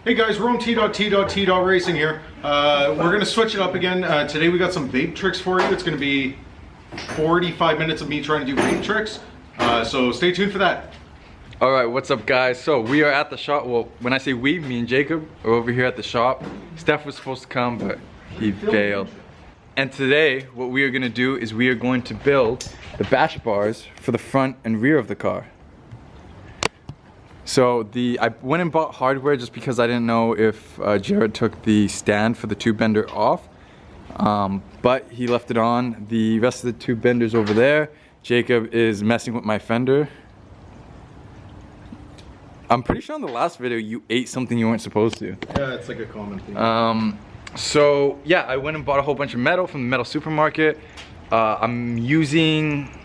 Hey guys, we're on T.T.T. Racing here. We're gonna switch it up again. Today we got some vape tricks for you. It's gonna be 45 minutes of me trying to do vape tricks. So stay tuned for that. All right, what's up guys? So we are at the shop. Well, when I say we, me and Jacob are over here at the shop. Steph was supposed to come, but he bailed. And today, what we are gonna do is we are going to build the bash bars for the front and rear of the car. So I went and bought hardware just because I didn't know if Jared took the stand for the tube bender off. But he left it on. The rest of the tube benders over there. Jacob is messing with my fender. I'm pretty sure in the last video you ate something you weren't supposed to. Yeah, it's like a common thing. So yeah, I went and bought a whole bunch of metal from the metal supermarket. I'm using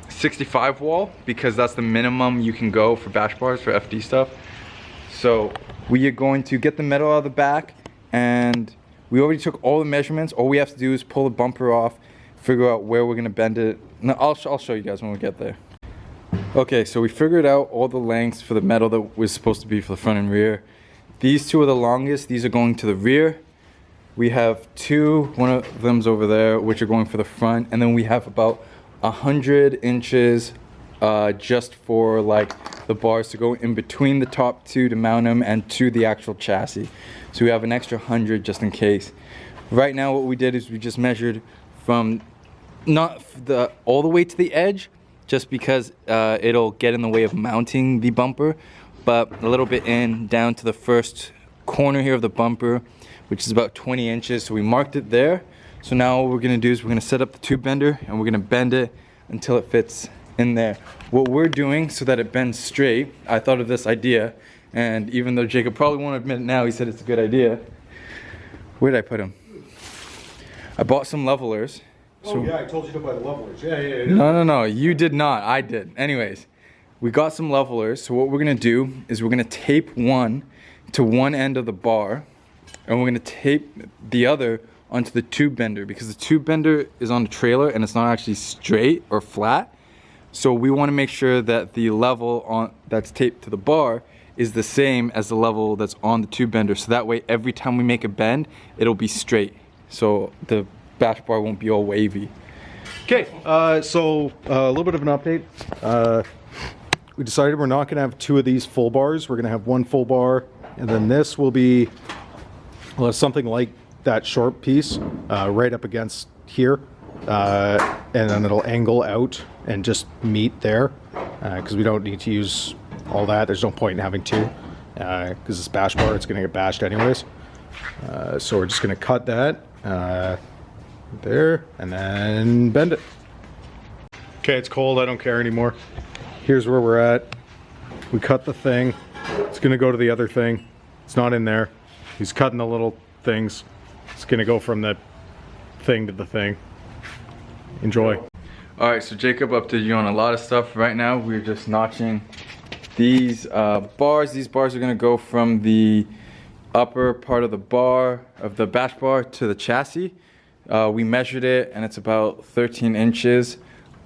65 wall because that's the minimum you can go for bash bars for FD stuff. So we are going to get the metal out of the back, and we already took all the measurements. All we have to do is pull the bumper off, figure out where we're gonna bend it. No, I'll show you guys when we get there. Okay, so we figured out all the lengths for the metal that was supposed to be for the front and rear. These two are the longest. These are going to the rear. We have two, one of them's over there, which are going for the front, and then we have about 100 inches just for like the bars to go in between the top two to mount them and to the actual chassis. So we have an extra 100 just in case. Right now what we did is we just measured from not all the way to the edge, just because it'll get in the way of mounting the bumper, but a little bit in down to the first corner here of the bumper, which is about 20 inches. So we marked it there. So now what we're gonna do is we're gonna set up the tube bender and we're gonna bend it until it fits in there. What we're doing so that it bends straight, I thought of this idea, and even though Jacob probably won't admit it now, he said it's a good idea. Where did I put him? I bought some levelers. Oh yeah, I told you to buy the levelers. Yeah. No, you did not, I did. Anyways, we got some levelers. So what we're gonna do is we're gonna tape one to one end of the bar, and we're gonna tape the other onto the tube bender, because the tube bender is on the trailer and it's not actually straight or flat. So we want to make sure that the level that's taped to the bar is the same as the level that's on the tube bender, so that way every time we make a bend it'll be straight, so the bash bar won't be all wavy. Okay, so a little bit of an update. We decided we're not gonna have two of these full bars. We're gonna have one full bar, and then this will be something like that short piece right up against here, and then it'll angle out and just meet there, because we don't need to use all that. There's no point in having two, because this bash bar, it's gonna get bashed anyways. So we're just gonna cut that there and then bend it. Okay, it's cold, I don't care anymore. Here's where we're at. We cut the thing. It's gonna go to the other thing. It's not in there. He's cutting the little things. It's gonna go from the thing to the thing. Enjoy. All right, so Jacob updated you on a lot of stuff. Right now we're just notching these bars. These bars are gonna go from the upper part of the bar, of the bash bar, to the chassis. We measured it and it's about 13 inches.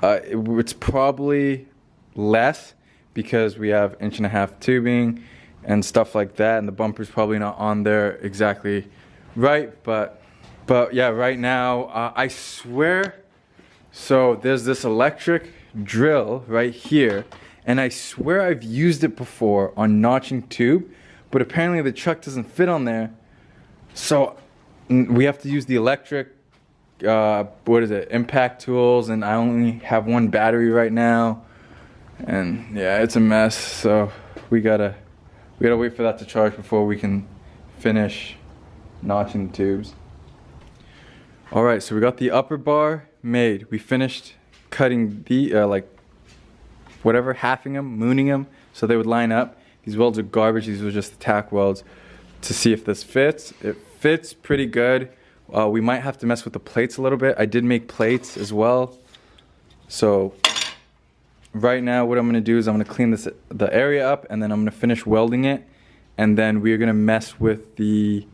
It's probably less because we have 1.5 inch tubing and stuff like that, and the bumper's probably not on there exactly right, but yeah, right now I swear, so there's this electric drill right here, and I swear I've used it before on notching tube, but apparently the chuck doesn't fit on there, so we have to use the electric impact tools, and I only have one battery right now, and yeah, it's a mess. So we gotta wait for that to charge before we can finish notching the tubes. All right, so we got the upper bar made. We finished cutting the halving them, mooning them, so they would line up. These welds are garbage. These were just the tack welds to see if this fits. It fits pretty good. We might have to mess with the plates a little bit. I did make plates as well. So right now what I'm gonna do is I'm gonna clean the area up, and then I'm gonna finish welding it, and then we're gonna mess with the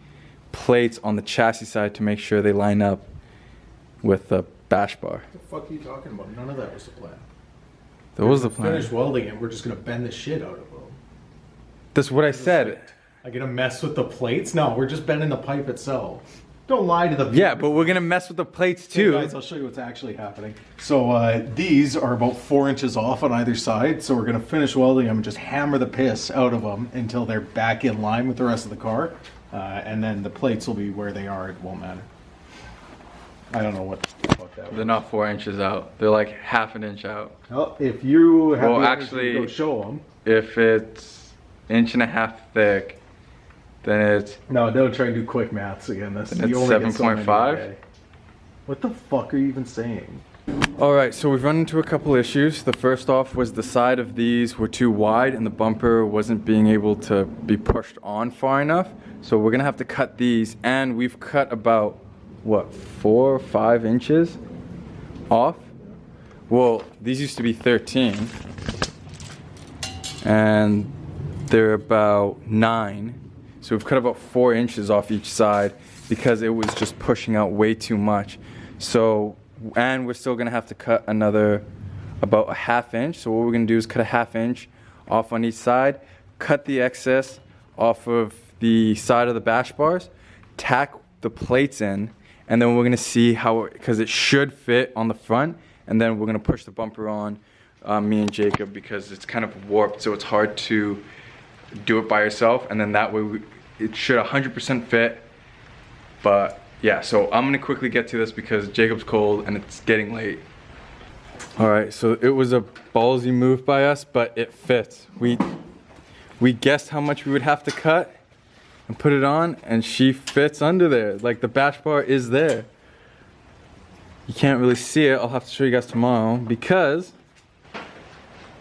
plates on the chassis side to make sure they line up with the bash bar. What the fuck are you talking about? None of that was the plan. That was the plan. Finish welding it, we're just gonna bend the shit out of them. That's what I said. I'm gonna mess with the plates? No, we're just bending the pipe itself. Don't lie to the viewers. Yeah, but we're gonna mess with the plates too. Hey guys, I'll show you what's actually happening. So these are about 4 inches off on either side. So we're gonna finish welding them and just hammer the piss out of them until they're back in line with the rest of the car. And then the plates will be where they are. It won't matter. I don't know what the fuck that was. They're not 4 inches out. They're like half an inch out. Well, if you have Well, the energy actually, to go show them. If it's 1.5 inches thick, then it's No, don't try and do quick maths again. That's Then you it's only get so many a 7.5? day. What the fuck are you even saying? all right. So we've run into a couple issues. The first off was the side of these were too wide, and the bumper wasn't being able to be pushed on far enough. So we're gonna have to cut these, and we've cut about what 4 or 5 inches off. Well, these used to be 13, and they're about 9. So we've cut about 4 inches off each side because it was just pushing out way too much. So, and we're still gonna have to cut another about a 1/2 inch. So what we're gonna do is cut a 1/2 inch off on each side, cut the excess off of the side of the bash bars, tack the plates in, and then we're gonna see how, because it should fit on the front, and then we're gonna push the bumper on, me and Jacob, because it's kind of warped, so it's hard to do it by yourself, and then that way it should 100% fit. But yeah, so I'm gonna quickly get to this because Jacob's cold and it's getting late. All right, so it was a ballsy move by us, but it fits. We guessed how much we would have to cut and put it on, and she fits under there. Like, the bash bar is there. You can't really see it. I'll have to show you guys tomorrow because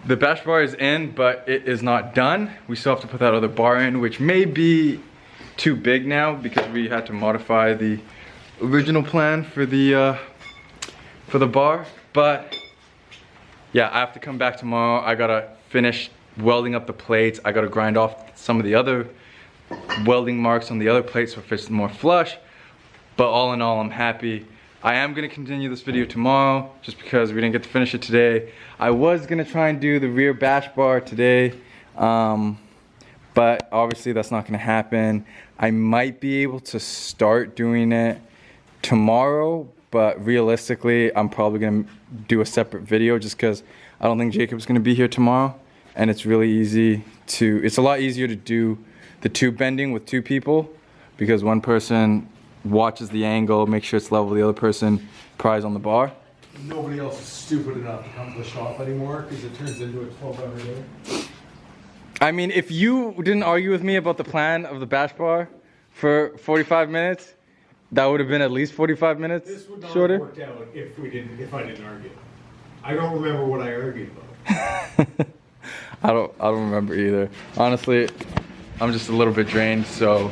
the bash bar is in, but it is not done. We still have to put that other bar in, which may be too big now because we had to modify the original plan for the bar. But yeah, I have to come back tomorrow. I gotta finish welding up the plates. I gotta grind off some of the other welding marks on the other plates so it fits more flush. But all in all, I'm happy. I am gonna continue this video tomorrow just because we didn't get to finish it today. I was gonna try and do the rear bash bar today, but obviously that's not gonna happen. I might be able to start doing it tomorrow, but realistically, I'm probably gonna do a separate video just because I don't think Jacob's gonna be here tomorrow, and it's really easy to, it's a lot easier to do the tube bending with 2 people because one person watches the angle, make sure it's level, the other person pries on the bar. Nobody else is stupid enough to come to the shop anymore because it turns into a 12-hour day. I mean, if you didn't argue with me about the plan of the bash bar for 45 minutes, that would have been at least 45 minutes This would not shorter. have worked out if I didn't argue. I don't remember what I argued about. I don't remember either. Honestly, I'm just a little bit drained, so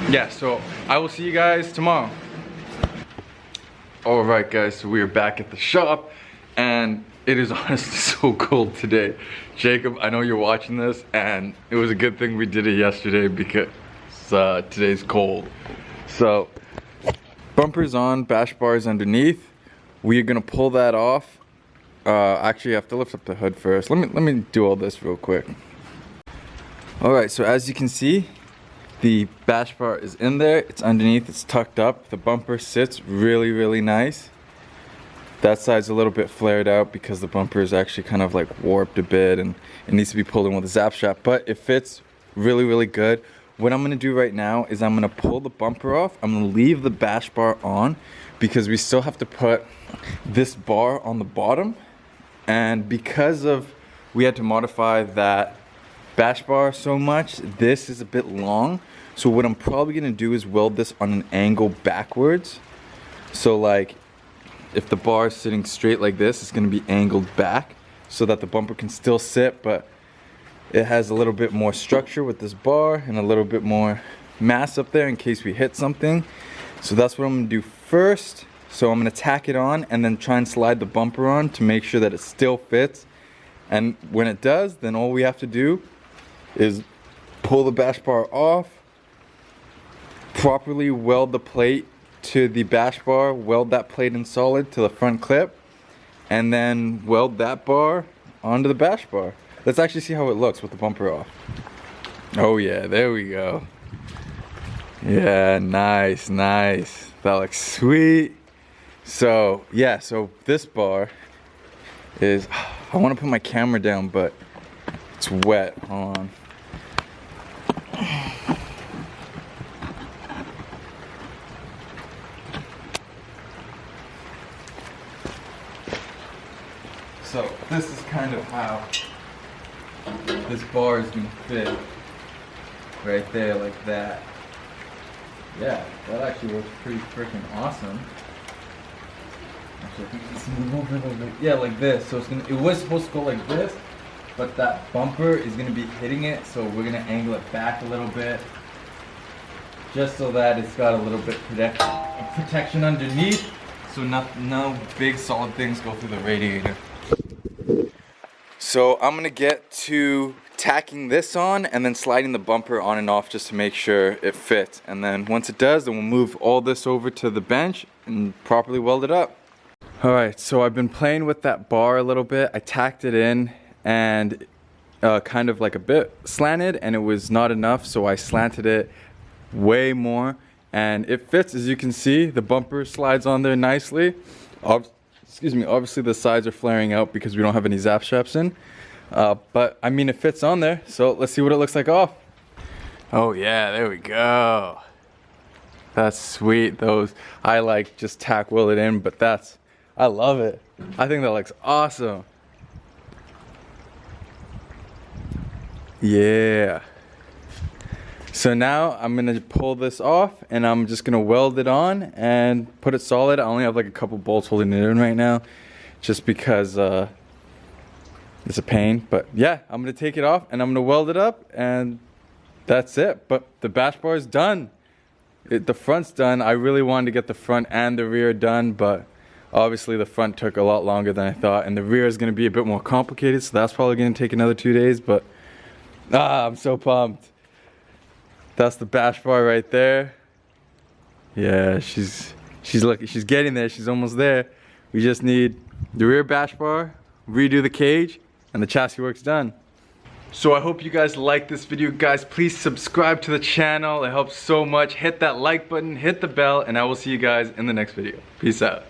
yeah, so I will see you guys tomorrow. All right, guys, so we are back at the shop, and it is honestly so cold today. Jacob, I know you're watching this, and it was a good thing we did it yesterday because today's cold. So, bumpers on, bash bars underneath. We are gonna pull that off. Actually, I have to lift up the hood first. Let me do all this real quick. All right, so as you can see, the bash bar is in there, it's underneath, it's tucked up. The bumper sits really, really nice. That side's a little bit flared out because the bumper is actually kind of like warped a bit and it needs to be pulled in with a zap strap, but it fits really, really good. What I'm gonna do right now is I'm gonna pull the bumper off. I'm gonna leave the bash bar on because we still have to put this bar on the bottom. And because of we had to modify that bash bar so much, this is a bit long. So what I'm probably gonna do is weld this on an angle backwards. So like if the bar is sitting straight like this, it's gonna be angled back so that the bumper can still sit, but it has a little bit more structure with this bar and a little bit more mass up there in case we hit something. So that's what I'm gonna do first. So I'm gonna tack it on and then try and slide the bumper on to make sure that it still fits. And when it does, then all we have to do is pull the bash bar off, properly weld the plate to the bash bar, weld that plate in solid to the front clip, and then weld that bar onto the bash bar. Let's actually see how it looks with the bumper off. Oh yeah, there we go. Yeah, nice, nice. That looks sweet. So yeah, so this bar is, I want to put my camera down, but it's wet. Hold on. So this is kind of how this bar is gonna fit. Right there, like that. Yeah, that actually works pretty freaking awesome. Actually, I think it's move over a little bit. Yeah, like this. So it was supposed to go like this, but that bumper is gonna be hitting it, so we're gonna angle it back a little bit, just so that it's got a little bit protection underneath, so no big solid things go through the radiator. So I'm gonna get to tacking this on and then sliding the bumper on and off just to make sure it fits. And then once it does, then we'll move all this over to the bench and properly weld it up. All right, so I've been playing with that bar a little bit. I tacked it in and kind of like a bit slanted, and it was not enough, so I slanted it way more. And it fits, as you can see. The bumper slides on there nicely. Excuse me, obviously the sides are flaring out because we don't have any zap straps in. But I mean, it fits on there, so let's see what it looks like off. Oh yeah, there we go. That's sweet. Those, I like just tack weld it in, but I love it. I think that looks awesome. Yeah. So now I'm gonna pull this off and I'm just gonna weld it on and put it solid. I only have like a couple bolts holding it in right now, just because it's a pain. But yeah, I'm gonna take it off and I'm gonna weld it up, and that's it. But the bash bar is done. The front's done. I really wanted to get the front and the rear done, but obviously the front took a lot longer than I thought, and the rear is gonna be a bit more complicated, so that's probably gonna take another 2 days. But I'm so pumped. That's the bash bar right there. Yeah, she's lucky. She's getting there. She's almost there. We just need the rear bash bar, redo the cage, and the chassis work's done. So I hope you guys like this video. Guys, please subscribe to the channel. It helps so much. Hit that like button, hit the bell, and I will see you guys in the next video. Peace out.